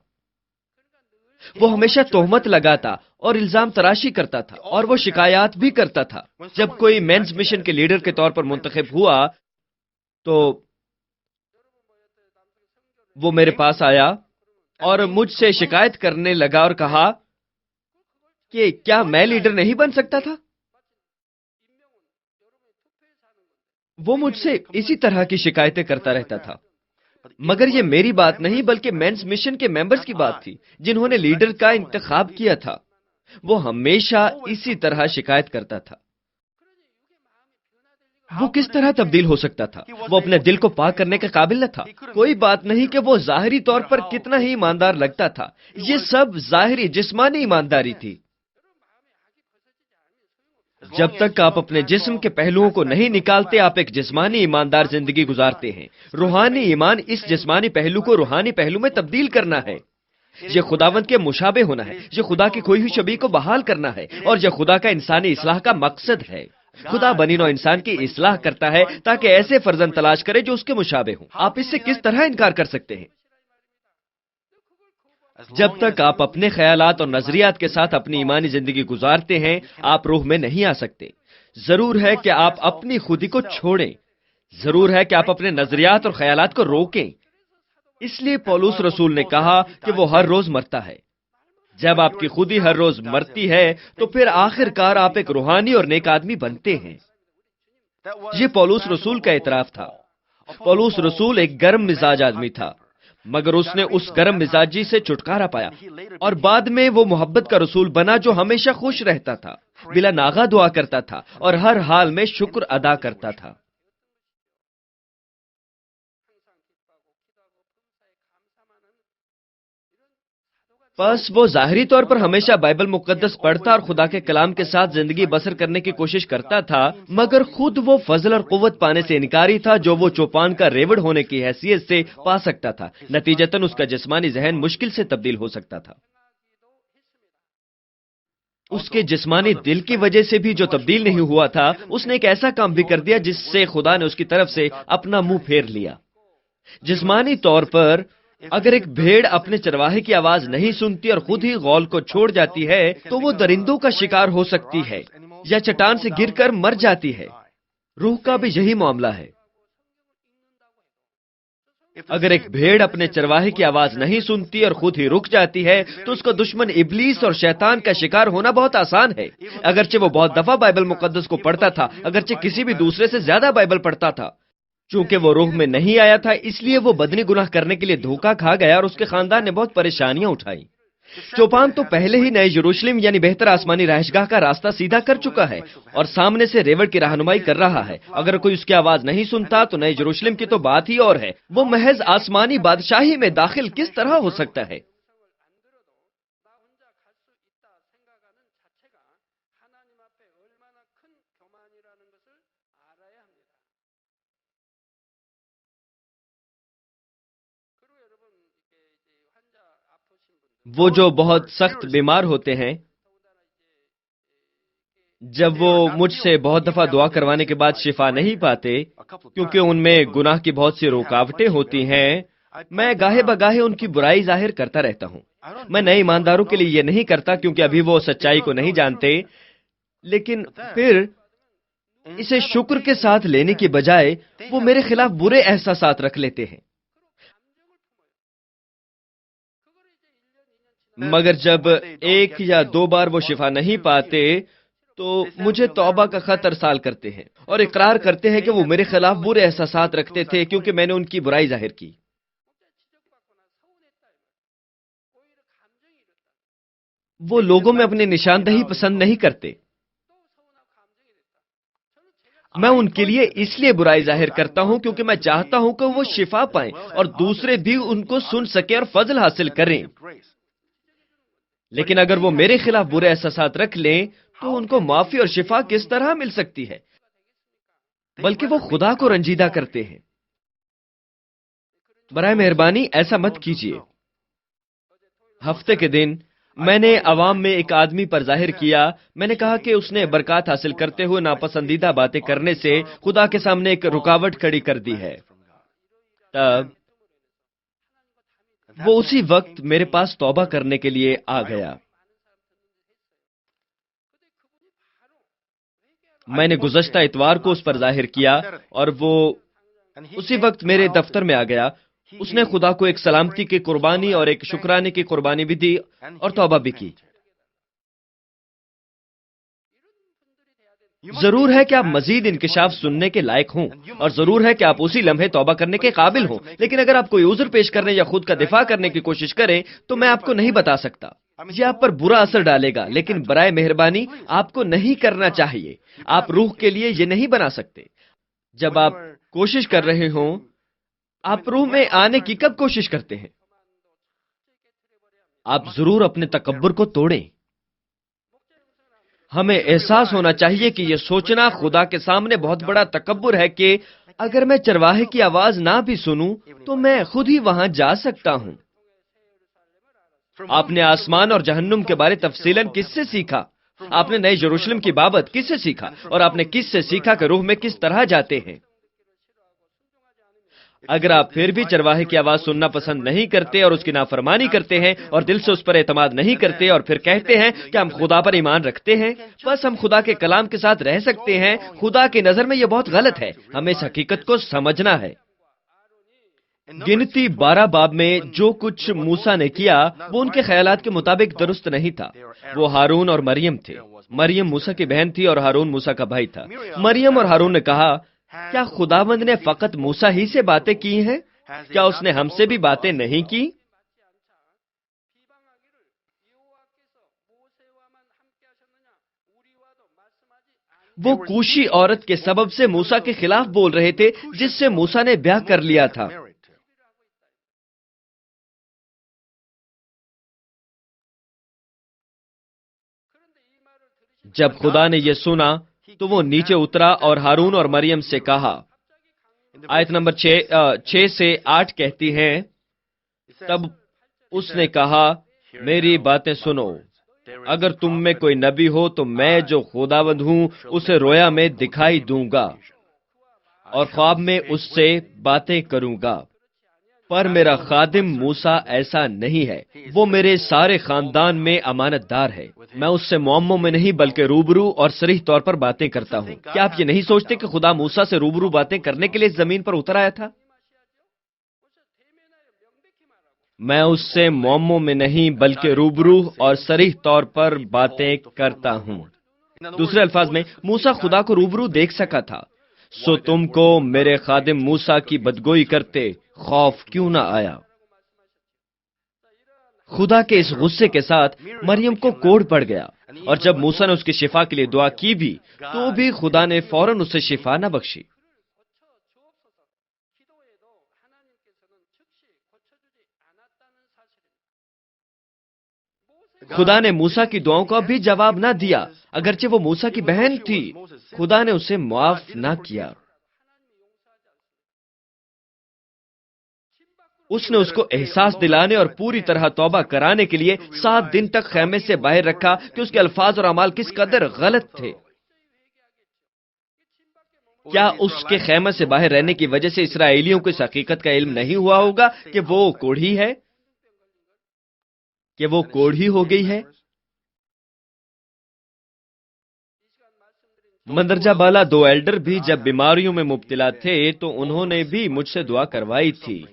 وہ ہمیشہ تہمت لگاتا اور الزام تراشی کرتا تھا اور وہ شکایات بھی کرتا تھا۔ جب کوئی مینز مشن کے لیڈر کے طور پر منتخب ہوا تو وہ میرے پاس آیا اور مجھ سے شکایت کرنے لگا اور کہا کہ کیا میں لیڈر نہیں بن سکتا تھا؟ وہ مجھ سے اسی طرح کی شکایتیں کرتا رہتا تھا، مگر یہ میری بات نہیں بلکہ مینز مشن کے ممبرز کی بات تھی جنہوں نے لیڈر کا انتخاب کیا تھا۔ وہ ہمیشہ اسی طرح شکایت کرتا تھا۔ وہ کس طرح تبدیل ہو سکتا تھا؟ وہ اپنے دل کو پاک کرنے کے قابل نہ تھا۔ کوئی بات نہیں کہ وہ ظاہری طور پر کتنا ہی ایماندار لگتا تھا، یہ سب ظاہری جسمانی ایمانداری تھی۔ جب تک آپ اپنے جسم کے پہلوؤں کو نہیں نکالتے، آپ ایک جسمانی ایماندار زندگی گزارتے ہیں۔ روحانی ایمان اس جسمانی پہلو کو روحانی پہلو میں تبدیل کرنا ہے۔ یہ خداوند کے مشابہ ہونا ہے، یہ خدا کی کھوئی ہوئی شبیہ کو بحال کرنا ہے، اور یہ خدا کا انسانی اصلاح کا مقصد ہے۔ خدا بنی نوع انسان کی اصلاح کرتا ہے تاکہ ایسے فرزند تلاش کرے جو اس کے مشابہ ہوں۔ آپ اس سے کس طرح انکار کر سکتے ہیں؟ جب تک آپ اپنے خیالات اور نظریات کے ساتھ اپنی ایمانی زندگی گزارتے ہیں، آپ روح میں نہیں آ سکتے۔ ضرور ہے کہ آپ اپنی خودی کو چھوڑیں، ضرور ہے کہ آپ اپنے نظریات اور خیالات کو روکیں۔ اس لیے پولس رسول نے کہا کہ وہ ہر روز مرتا ہے۔ جب آپ کی خودی ہر روز مرتی ہے تو پھر آخر کار آپ ایک روحانی اور نیک آدمی بنتے ہیں۔ یہ پولس رسول کا اعتراف تھا۔ پولس رسول ایک گرم مزاج آدمی تھا، مگر اس نے اس گرم مزاجی سے چھٹکارا پایا اور بعد میں وہ محبت کا رسول بنا جو ہمیشہ خوش رہتا تھا، بلا ناغہ دعا کرتا تھا اور ہر حال میں شکر ادا کرتا تھا۔ بس وہ ظاہری طور پر ہمیشہ بائبل مقدس پڑھتا اور خدا کے کلام کے ساتھ زندگی بسر کرنے کی کوشش کرتا تھا، مگر خود وہ فضل اور قوت پانے سے انکاری تھا جو وہ چوپان کا ریوڑ ہونے کی حیثیت سے پا سکتا تھا۔ نتیجتاً اس کا جسمانی ذہن مشکل سے تبدیل ہو سکتا تھا۔ اس کے جسمانی دل کی وجہ سے بھی جو تبدیل نہیں ہوا تھا، اس نے ایک ایسا کام بھی کر دیا جس سے خدا نے اس کی طرف سے اپنا منہ پھیر لیا۔ جسمانی طور پر اگر ایک بھیڑ اپنے چرواہے کی آواز نہیں سنتی اور خود ہی غول کو چھوڑ جاتی ہے تو وہ درندوں کا شکار ہو سکتی ہے یا چٹان سے گر کر مر جاتی ہے۔ روح کا بھی یہی معاملہ ہے۔ اگر ایک بھیڑ اپنے چرواہے کی آواز نہیں سنتی اور خود ہی رک جاتی ہے تو اس کا دشمن ابلیس اور شیطان کا شکار ہونا بہت آسان ہے۔ اگرچہ وہ بہت دفعہ بائبل مقدس کو پڑھتا تھا، اگرچہ کسی بھی دوسرے سے زیادہ بائبل پڑھتا تھا، چونکہ وہ روح میں نہیں آیا تھا اس لیے وہ بدنی گناہ کرنے کے لیے دھوکہ کھا گیا اور اس کے خاندان نے بہت پریشانیاں اٹھائیں۔ چوپان تو پہلے ہی نئے یروشلم یعنی بہتر آسمانی رہائشگاہ کا راستہ سیدھا کر چکا ہے اور سامنے سے ریوڑ کی رہنمائی کر رہا ہے۔ اگر کوئی اس کی آواز نہیں سنتا تو نئے یروشلم کی تو بات ہی اور ہے۔ وہ محض آسمانی بادشاہی میں داخل کس طرح ہو سکتا ہے؟ وہ جو بہت سخت بیمار ہوتے ہیں، جب وہ مجھ سے بہت دفعہ دعا کروانے کے بعد شفا نہیں پاتے کیونکہ ان میں گناہ کی بہت سی رکاوٹیں ہوتی ہیں، میں گاہے بگاہے ان کی برائی ظاہر کرتا رہتا ہوں۔ میں نئے ایمانداروں کے لیے یہ نہیں کرتا کیونکہ ابھی وہ سچائی کو نہیں جانتے، لیکن پھر اسے شکر کے ساتھ لینے کی بجائے وہ میرے خلاف برے احساسات رکھ لیتے ہیں۔ مگر جب ایک یا دو بار وہ شفا نہیں پاتے تو مجھے توبہ کا خط ارسال کرتے ہیں اور اقرار کرتے ہیں کہ وہ میرے خلاف برے احساسات رکھتے تھے کیونکہ میں نے ان کی برائی ظاہر کی۔ وہ لوگوں میں اپنی نشاندہی پسند نہیں کرتے۔ میں ان کے لیے اس لیے برائی ظاہر کرتا ہوں کیونکہ میں چاہتا ہوں کہ وہ شفا پائیں اور دوسرے بھی ان کو سن سکیں اور فضل حاصل کریں۔ لیکن اگر وہ میرے خلاف برے احساسات رکھ لیں تو ان کو معافی اور شفا کس طرح مل سکتی ہے؟ بلکہ وہ خدا کو رنجیدہ کرتے ہیں۔ برائے مہربانی ایسا مت کیجیے۔ ہفتے کے دن میں نے عوام میں ایک آدمی پر ظاہر کیا، میں نے کہا کہ اس نے برکات حاصل کرتے ہوئے ناپسندیدہ باتیں کرنے سے خدا کے سامنے ایک رکاوٹ کھڑی کر دی ہے۔ تب وہ اسی وقت میرے پاس توبہ کرنے کے لیے آ گیا۔ میں نے گزشتہ اتوار کو اس پر ظاہر کیا اور وہ اسی وقت میرے دفتر میں آ گیا۔ اس نے خدا کو ایک سلامتی کی قربانی اور ایک شکرانے کی قربانی بھی دی اور توبہ بھی کی۔ ضرور ہے کہ آپ مزید انکشاف سننے کے لائق ہوں اور ضرور ہے کہ آپ اسی لمحے توبہ کرنے کے قابل ہوں، لیکن اگر آپ کوئی عذر پیش کرنے یا خود کا دفاع کرنے کی کوشش کریں تو میں آپ کو نہیں بتا سکتا۔ یہ آپ پر برا اثر ڈالے گا، لیکن برائے مہربانی آپ کو نہیں کرنا چاہیے۔ آپ روح کے لیے یہ نہیں بنا سکتے۔ جب آپ کوشش کر رہے ہوں، آپ روح میں آنے کی کب کوشش کرتے ہیں؟ آپ ضرور اپنے تکبر کو توڑیں۔ ہمیں احساس ہونا چاہیے کہ یہ سوچنا خدا کے سامنے بہت بڑا تکبر ہے کہ اگر میں چرواہے کی آواز نہ بھی سنوں تو میں خود ہی وہاں جا سکتا ہوں۔ آپ نے آسمان اور جہنم کے بارے تفصیلاً کس سے سیکھا؟ آپ نے نئے یروشلم کی بابت کس سے سیکھا؟ اور آپ نے کس سے سیکھا کہ روح میں کس طرح جاتے ہیں؟ اگر آپ پھر بھی چرواہے کی آواز سننا پسند نہیں کرتے اور اس کی نافرمانی کرتے ہیں اور دل سے اس پر اعتماد نہیں کرتے اور پھر کہتے ہیں کہ ہم خدا پر ایمان رکھتے ہیں، بس ہم خدا کے کلام کے ساتھ رہ سکتے ہیں، خدا کی نظر میں یہ بہت غلط ہے۔ ہمیں اس حقیقت کو سمجھنا ہے۔ گنتی 12 باب میں جو کچھ موسیٰ نے کیا وہ ان کے خیالات کے مطابق درست نہیں تھا۔ وہ ہارون اور مریم تھے۔ مریم موسیٰ کی بہن تھی اور ہارون موسیٰ کا بھائی تھا۔ مریم اور ہارون نے کہا، کیا خداوند نے فقط موسیٰ ہی سے باتیں کی ہیں؟ کیا اس نے ہم سے بھی باتیں نہیں کی؟ وہ کوشی عورت کے سبب سے موسیٰ کے خلاف بول رہے تھے جس سے موسیٰ نے بیاہ کر لیا تھا۔ جب خدا نے یہ سنا تو وہ نیچے اترا اور ہارون اور مریم سے کہا۔ آیت نمبر 6 سے 8 کہتی ہیں، تب اس نے کہا، میری باتیں سنو، اگر تم میں کوئی نبی ہو تو میں جو خداوند ہوں اسے رویا میں دکھائی دوں گا اور خواب میں اس سے باتیں کروں گا، پر میرا خادم موسیٰ ایسا نہیں ہے، وہ میرے سارے خاندان میں امانت دار ہے، میں اس سے معموں میں نہیں بلکہ روبرو اور صریح طور پر باتیں کرتا ہوں۔ کیا آپ یہ نہیں سوچتے کہ خدا موسیٰ سے روبرو باتیں کرنے کے لیے اس زمین پر اتر آیا تھا؟ میں اس سے معموں میں نہیں بلکہ روبرو اور صریح طور پر باتیں کرتا ہوں۔ دوسرے الفاظ میں موسیٰ خدا کو روبرو دیکھ سکا تھا، سو تم کو میرے خادم موسیٰ کی بدگوئی کرتے خوف کیوں نہ آیا؟ خدا کے اس غصے کے ساتھ مریم کو کوڑ پڑ گیا، اور جب موسیٰ نے اس کی شفا کے لیے دعا کی بھی تو بھی خدا نے فوراً اسے شفا نہ بخشی۔ خدا نے موسیٰ کی دعاؤں کا بھی جواب نہ دیا، اگرچہ وہ موسیٰ کی بہن تھی، خدا نے اسے معاف نہ کیا۔ اس نے اس کو احساس دلانے اور پوری طرح توبہ کرانے کے لیے 7 دن تک خیمے سے باہر رکھا کہ اس کے الفاظ اور اعمال کس قدر غلط تھے۔ کیا اس کے خیمے سے باہر رہنے کی وجہ سے اسرائیلیوں کو اس حقیقت کا علم نہیں ہوا ہوگا کہ وہ کوڑھی ہے، کہ وہ کوڑھی ہو گئی ہے؟ مندرجہ بالا 2 ایلڈر بھی جب بیماریوں میں مبتلا تھے تو انہوں نے بھی مجھ سے دعا کروائی تھی،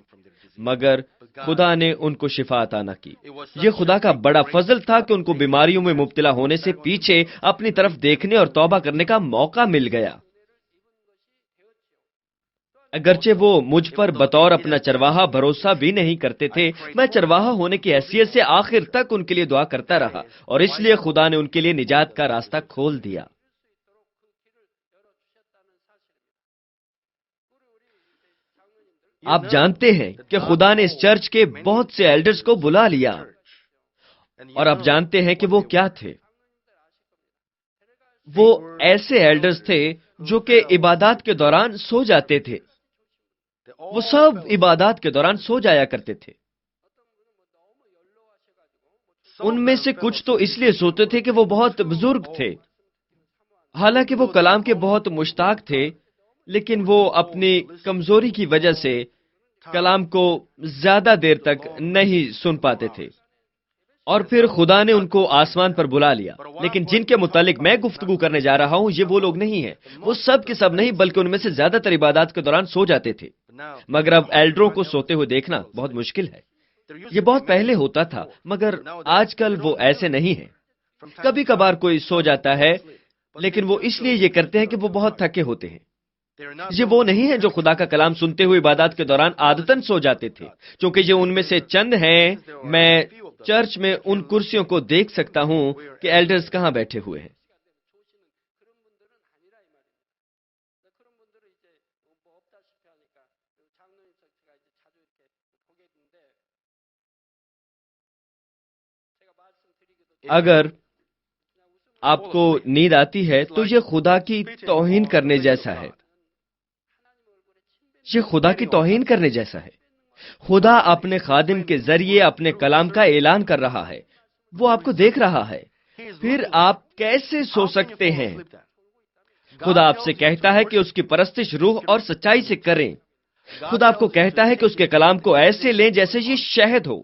مگر خدا نے ان کو شفا عطا نہ کی۔ یہ خدا کا بڑا فضل تھا کہ ان کو بیماریوں میں مبتلا ہونے سے پیچھے اپنی طرف دیکھنے اور توبہ کرنے کا موقع مل گیا۔ اگرچہ وہ مجھ پر بطور اپنا چرواہا بھروسہ بھی نہیں کرتے تھے، میں چرواہا ہونے کی حیثیت سے آخر تک ان کے لیے دعا کرتا رہا، اور اس لیے خدا نے ان کے لیے نجات کا راستہ کھول دیا۔ آپ جانتے ہیں کہ خدا نے اس چرچ کے بہت سے ایلڈرز کو بلا لیا، اور آپ جانتے ہیں کہ وہ کیا تھے؟ وہ ایسے ایلڈرز تھے جو کہ عبادات کے دوران سو جاتے تھے، وہ سب عبادات کے دوران سو جایا کرتے تھے۔ ان میں سے کچھ تو اس لیے سوتے تھے کہ وہ بہت بزرگ تھے، حالانکہ وہ کلام کے بہت مشتاق تھے، لیکن وہ اپنی کمزوری کی وجہ سے کلام کو زیادہ دیر تک نہیں سن پاتے تھے، اور پھر خدا نے ان کو آسمان پر بلا لیا۔ لیکن جن کے متعلق میں گفتگو کرنے جا رہا ہوں یہ وہ لوگ نہیں ہیں، وہ سب کے سب نہیں بلکہ ان میں سے زیادہ تر عبادات کے دوران سو جاتے تھے۔ مگر اب ایلڈروں کو سوتے ہوئے دیکھنا بہت مشکل ہے۔ یہ بہت پہلے ہوتا تھا، مگر آج کل وہ ایسے نہیں ہیں۔ کبھی کبھار کوئی سو جاتا ہے، لیکن وہ اس لیے یہ کرتے ہیں کہ وہ بہت تھکے ہوتے ہیں۔ یہ وہ نہیں ہے جو خدا کا کلام سنتے ہوئے عبادات کے دوران عادتاً سو جاتے تھے، چونکہ یہ ان میں سے چند ہیں۔ میں چرچ میں ان کرسیوں کو دیکھ سکتا ہوں کہ ایلڈرز کہاں بیٹھے ہوئے ہیں۔ اگر آپ کو نیند آتی ہے تو یہ خدا کی توہین کرنے جیسا ہے، یہ خدا کی توہین کرنے جیسا ہے۔ خدا اپنے خادم کے ذریعے اپنے کلام کا اعلان کر رہا ہے، وہ آپ کو دیکھ رہا ہے، پھر آپ کیسے سو سکتے ہیں؟ خدا آپ سے کہتا ہے کہ اس کی پرستش روح اور سچائی سے کریں۔ خدا آپ کو کہتا ہے کہ اس کے کلام کو ایسے لیں جیسے یہ شہد ہو،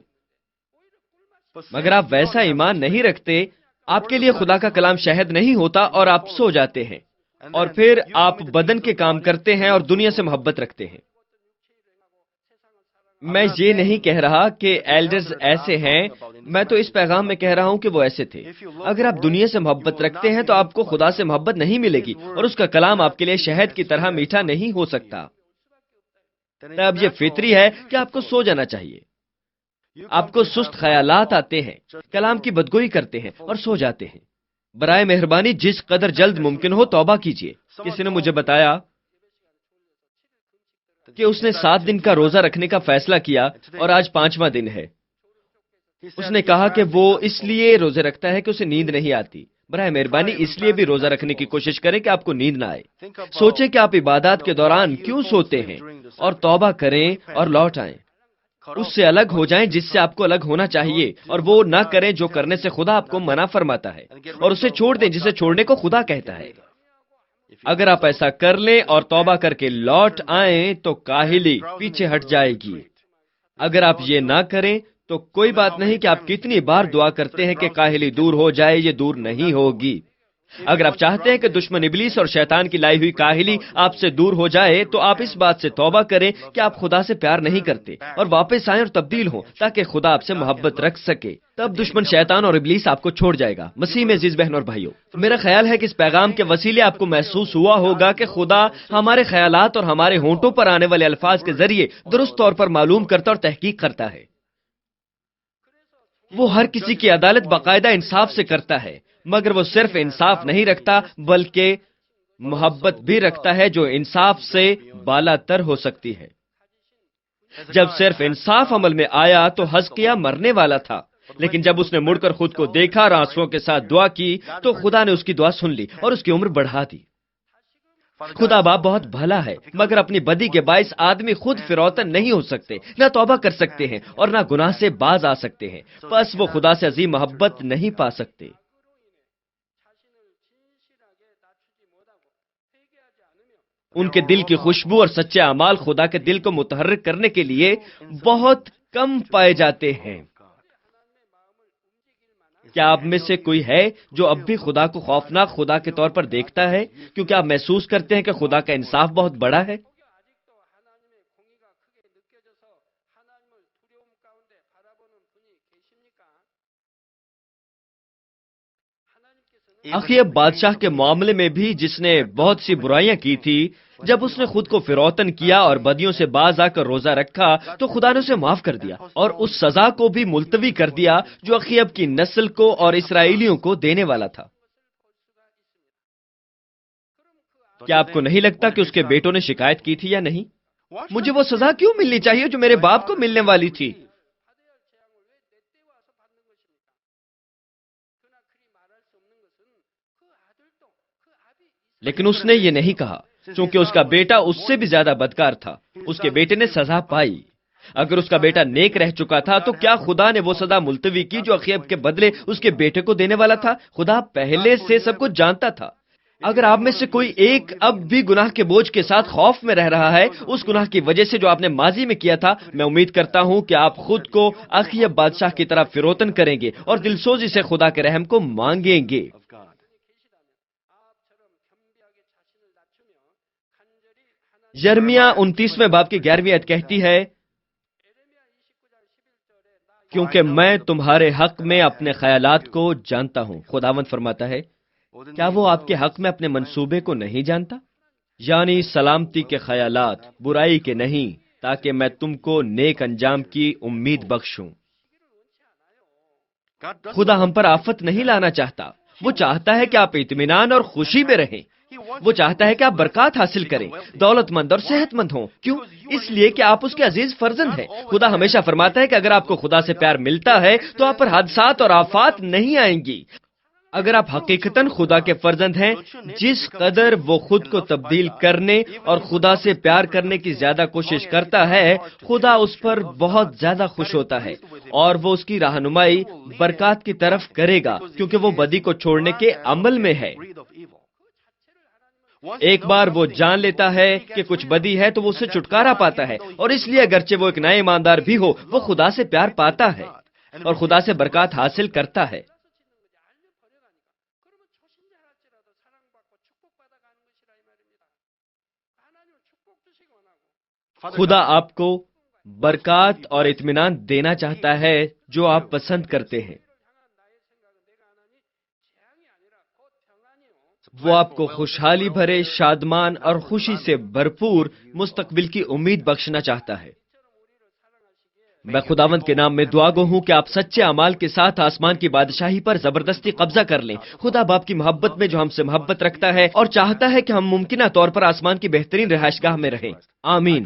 مگر آپ ویسا ایمان نہیں رکھتے، آپ کے لیے خدا کا کلام شہد نہیں ہوتا اور آپ سو جاتے ہیں، اور پھر آپ بدن کے کام کرتے ہیں اور دنیا سے محبت رکھتے ہیں۔ میں یہ نہیں کہہ رہا کہ ایلڈرز ایسے ہیں، میں تو اس پیغام میں کہہ رہا ہوں کہ وہ ایسے تھے۔ اگر آپ دنیا سے محبت رکھتے ہیں تو آپ کو خدا سے محبت نہیں ملے گی، اور اس کا کلام آپ کے لیے شہد کی طرح میٹھا نہیں ہو سکتا۔ تب یہ فطری ہے کہ آپ کو سو جانا چاہیے۔ آپ کو سست خیالات آتے ہیں، کلام کی بدگوئی کرتے ہیں اور سو جاتے ہیں۔ برائے مہربانی جس قدر جلد ممکن ہو توبہ کیجیے۔ کسی نے مجھے بتایا کہ اس نے 7 دن کا روزہ رکھنے کا فیصلہ کیا اور آج 5واں دن ہے۔ اس نے کہا کہ وہ اس لیے روزے رکھتا ہے کہ اسے نیند نہیں آتی۔ برائے مہربانی اس لیے بھی روزہ رکھنے کی کوشش کریں کہ آپ کو نیند نہ آئے۔ سوچیں کہ آپ عبادات کے دوران کیوں سوتے ہیں، اور توبہ کریں اور لوٹ آئیں۔ اس سے الگ ہو جائیں جس سے آپ کو الگ ہونا چاہیے، اور وہ نہ کریں جو کرنے سے خدا آپ کو منع فرماتا ہے، اور اسے چھوڑ دیں جسے چھوڑنے کو خدا کہتا ہے۔ اگر آپ ایسا کر لیں اور توبہ کر کے لوٹ آئیں تو کاہلی پیچھے ہٹ جائے گی۔ اگر آپ یہ نہ کریں تو کوئی بات نہیں کہ آپ کتنی بار دعا کرتے ہیں کہ کاہلی دور ہو جائے، یہ دور نہیں ہوگی۔ اگر آپ چاہتے ہیں کہ دشمن ابلیس اور شیطان کی لائی ہوئی کاہلی آپ سے دور ہو جائے تو آپ اس بات سے توبہ کریں کہ آپ خدا سے پیار نہیں کرتے، اور واپس آئیں اور تبدیل ہوں تاکہ خدا آپ سے محبت رکھ سکے۔ تب دشمن شیطان اور ابلیس آپ کو چھوڑ جائے گا۔ مسیح میں عزیز بہن اور بھائیو، میرا خیال ہے کہ اس پیغام کے وسیلے آپ کو محسوس ہوا ہوگا کہ خدا ہمارے خیالات اور ہمارے ہونٹوں پر آنے والے الفاظ کے ذریعے درست طور پر معلوم کرتا اور تحقیق کرتا ہے۔ وہ ہر کسی کی عدالت باقاعدہ انصاف سے کرتا ہے، مگر وہ صرف انصاف نہیں رکھتا بلکہ محبت بھی رکھتا ہے جو انصاف سے بالا تر ہو سکتی ہے۔ جب صرف انصاف عمل میں آیا تو حزقیہ مرنے والا تھا، لیکن جب اس نے مڑ کر خود کو دیکھا اور آنسوؤں کے ساتھ دعا کی تو خدا نے اس کی دعا سن لی اور اس کی عمر بڑھا دی۔ خدا باپ بہت بھلا ہے، مگر اپنی بدی کے باعث آدمی خود فروتن نہیں ہو سکتے، نہ توبہ کر سکتے ہیں اور نہ گناہ سے باز آ سکتے ہیں، بس وہ خدا سے عظیم محبت نہیں پا سکتے۔ ان کے دل کی خوشبو اور سچے اعمال خدا کے دل کو متحرک کرنے کے لیے بہت کم پائے جاتے ہیں۔ کیا آپ میں سے کوئی ہے جو اب بھی خدا کو خوفناک خدا کے طور پر دیکھتا ہے، کیونکہ آپ محسوس کرتے ہیں کہ خدا کا انصاف بہت بڑا ہے؟ اخیب بادشاہ کے معاملے میں بھی، جس نے بہت سی برائیاں کی تھی، جب اس نے خود کو فروتن کیا اور بدیوں سے باز آ کر روزہ رکھا تو خدا نے اسے معاف کر دیا اور اس سزا کو بھی ملتوی کر دیا جو اخیب کی نسل کو اور اسرائیلیوں کو دینے والا تھا۔ کیا آپ کو نہیں لگتا کہ اس کے بیٹوں نے شکایت کی تھی یا نہیں؟ مجھے وہ سزا کیوں ملنی چاہیے جو میرے باپ کو ملنے والی تھی؟ لیکن اس نے یہ نہیں کہا، چونکہ اس کا بیٹا اس سے بھی زیادہ بدکار تھا۔ اس کے بیٹے نے سزا پائی۔ اگر اس کا بیٹا نیک رہ چکا تھا تو کیا خدا نے وہ سزا ملتوی کی جو اخیب کے بدلے اس کے بیٹے کو دینے والا تھا؟ خدا پہلے سے سب کچھ جانتا تھا۔ اگر آپ میں سے کوئی ایک اب بھی گناہ کے بوجھ کے ساتھ خوف میں رہ رہا ہے، اس گناہ کی وجہ سے جو آپ نے ماضی میں کیا تھا، میں امید کرتا ہوں کہ آپ خود کو اخیب بادشاہ کی طرح فروتن کریں گے اور دلسوزی سے خدا کے رحم کو مانگیں گے۔ یرمیہ 29 باب کی 11 آیت کہتی ہے، کیونکہ میں تمہارے حق میں اپنے خیالات کو جانتا ہوں۔ خداوند فرماتا ہے، کیا وہ آپ کے حق میں اپنے منصوبے کو نہیں جانتا؟ یعنی سلامتی کے خیالات، برائی کے نہیں، تاکہ میں تم کو نیک انجام کی امید بخشوں۔ خدا ہم پر آفت نہیں لانا چاہتا، وہ چاہتا ہے کہ آپ اطمینان اور خوشی میں رہیں۔ وہ چاہتا ہے کہ آپ برکات حاصل کریں، دولت مند اور صحت مند ہوں۔ کیوں؟ اس لیے کہ آپ اس کے عزیز فرزند ہیں۔ خدا ہمیشہ فرماتا ہے کہ اگر آپ کو خدا سے پیار ملتا ہے تو آپ پر حادثات اور آفات نہیں آئیں گی۔ اگر آپ حقیقتاً خدا کے فرزند ہیں، جس قدر وہ خود کو تبدیل کرنے اور خدا سے پیار کرنے کی زیادہ کوشش کرتا ہے، خدا اس پر بہت زیادہ خوش ہوتا ہے اور وہ اس کی رہنمائی برکات کی طرف کرے گا، کیونکہ وہ بدی کو چھوڑنے کے عمل میں ہے۔ ایک بار وہ جان لیتا ہے کہ کچھ بدی ہے تو وہ اسے چھٹکارا پاتا ہے، اور اس لیے اگرچہ وہ ایک نئے ایماندار بھی ہو، وہ خدا سے پیار پاتا ہے اور خدا سے برکات حاصل کرتا ہے۔ خدا آپ کو برکات اور اطمینان دینا چاہتا ہے جو آپ پسند کرتے ہیں۔ وہ آپ کو خوشحالی بھرے، شادمان اور خوشی سے بھرپور مستقبل کی امید بخشنا چاہتا ہے۔ میں خداوند کے نام میں دعا گو ہوں کہ آپ سچے اعمال کے ساتھ آسمان کی بادشاہی پر زبردستی قبضہ کر لیں، خدا باپ کی محبت میں جو ہم سے محبت رکھتا ہے اور چاہتا ہے کہ ہم ممکنہ طور پر آسمان کی بہترین رہائش گاہ میں رہیں۔ آمین۔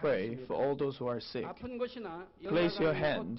Pray for all those who are sick. Place your hand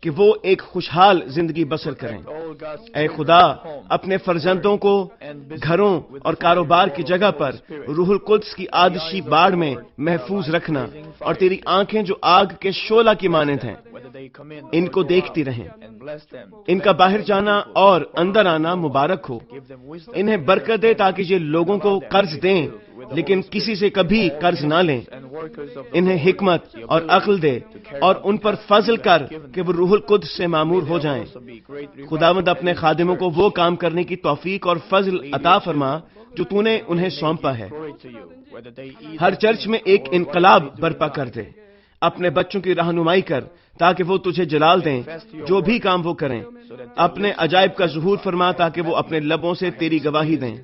کہ وہ ایک خوشحال زندگی بسر کریں۔ اے خدا، اپنے فرزندوں کو گھروں اور کاروبار کی جگہ پر روح القدس کی آتشی باڑ میں محفوظ رکھنا، اور تیری آنکھیں جو آگ کے شعلہ کی مانند ہیں ان کو دیکھتی رہیں۔ ان کا باہر جانا اور اندر آنا مبارک ہو۔ انہیں برکت دے تاکہ یہ لوگوں کو قرض دیں لیکن کسی سے کبھی قرض نہ لیں۔ انہیں حکمت اور عقل دے اور ان پر فضل کر کہ وہ روح القدس سے معمور ہو جائیں۔ خداوند اپنے خادموں کو وہ کام کرنے کی توفیق اور فضل عطا فرما جو تو نے انہیں سونپا ہے۔ ہر چرچ میں ایک انقلاب برپا کر دے۔ اپنے بچوں کی رہنمائی کر تاکہ وہ تجھے جلال دیں جو بھی کام وہ کریں۔ اپنے عجائب کا ظہور فرما تاکہ وہ اپنے لبوں سے تیری گواہی دیں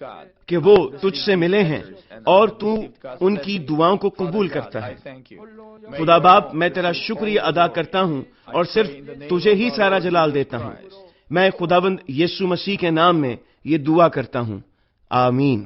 کہ وہ تجھ سے ملے ہیں اور تو ان کی دعاؤں کو قبول کرتا ہے۔ خدا باپ، میں تیرا شکریہ ادا کرتا ہوں اور صرف تجھے ہی سارا جلال دیتا ہوں۔ میں خداوند یسوع مسیح کے نام میں یہ دعا کرتا ہوں، آمین۔